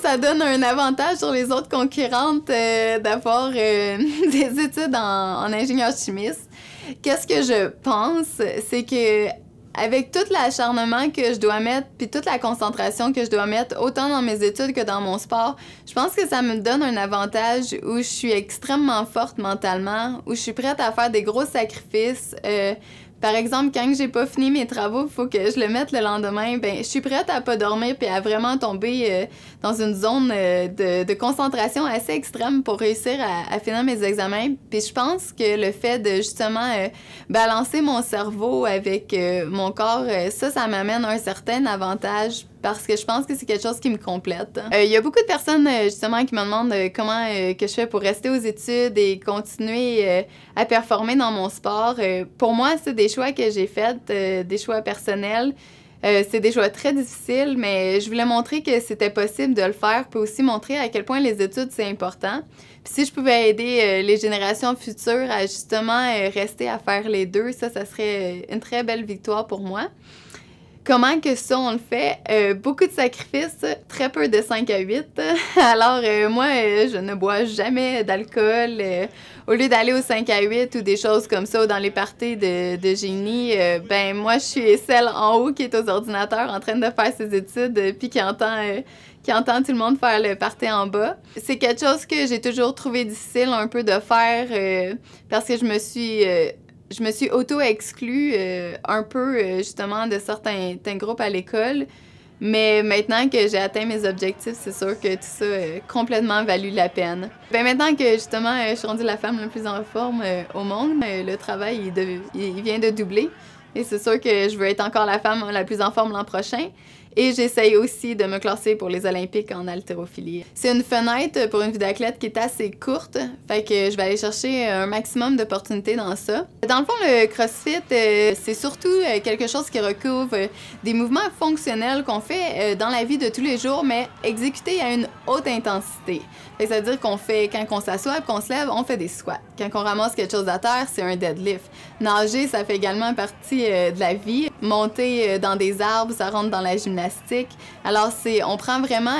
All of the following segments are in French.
ça donne un avantage sur les autres concurrentes d'avoir des études en ingénieur chimiste. Qu'est-ce que je pense? C'est que avec tout l'acharnement que je dois mettre, puis toute la concentration que je dois mettre, autant dans mes études que dans mon sport, je pense que ça me donne un avantage où je suis extrêmement forte mentalement, où je suis prête à faire des gros sacrifices. Par exemple, quand j'ai pas fini mes travaux, il faut que je le mette le lendemain, ben je suis prête à pas dormir puis à vraiment tomber dans une zone de concentration assez extrême pour réussir à finir mes examens. Puis je pense que le fait de justement balancer mon cerveau avec mon corps, ça m'amène un certain avantage parce que je pense que c'est quelque chose qui me complète. Il y a beaucoup de personnes justement qui me demandent comment que je fais pour rester aux études et continuer à performer dans mon sport. Pour moi, c'est des choix que j'ai faits, des choix personnels. C'est des choix très difficiles, mais je voulais montrer que c'était possible de le faire, puis aussi montrer à quel point les études, c'est important. Puis si je pouvais aider les générations futures à justement rester à faire les deux, ça serait une très belle victoire pour moi. Comment que ça, on le fait? Beaucoup de sacrifices, très peu de 5 à 8. Alors, moi, je ne bois jamais d'alcool. Au lieu d'aller au 5 à 8 ou des choses comme ça, ou dans les parties de génie, ben moi, je suis celle en haut qui est aux ordinateurs en train de faire ses études, puis qui entend tout le monde faire le party en bas. C'est quelque chose que j'ai toujours trouvé difficile un peu de faire parce que je me suis auto-exclue un peu, justement, de certains groupes à l'école. Mais maintenant que j'ai atteint mes objectifs, c'est sûr que tout ça a complètement valu la peine. Ben maintenant que, justement, je suis rendue la femme la plus en forme au monde, le travail, il vient de doubler. Et c'est sûr que je veux être encore la femme la plus en forme l'an prochain. Et j'essaye aussi de me classer pour les Olympiques en haltérophilie. C'est une fenêtre pour une vie d'athlète qui est assez courte, fait que je vais aller chercher un maximum d'opportunités dans ça. Dans le fond, le CrossFit, c'est surtout quelque chose qui recouvre des mouvements fonctionnels qu'on fait dans la vie de tous les jours, mais exécutés à une haute intensité. Fait que ça veut dire qu'on fait, quand on s'assoit et qu'on se lève, on fait des squats. Quand on ramasse quelque chose à terre, c'est un deadlift. Nager, ça fait également partie de la vie. Monter dans des arbres, ça rentre dans la gymnastique. Alors, on prend vraiment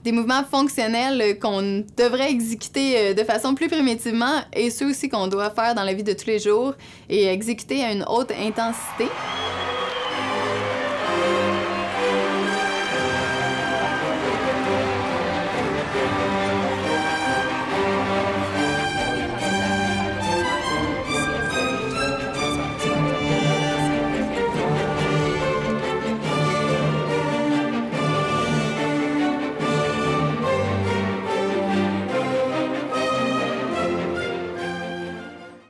des mouvements fonctionnels qu'on devrait exécuter de façon plus primitivement et ceux aussi qu'on doit faire dans la vie de tous les jours et exécuter à une haute intensité.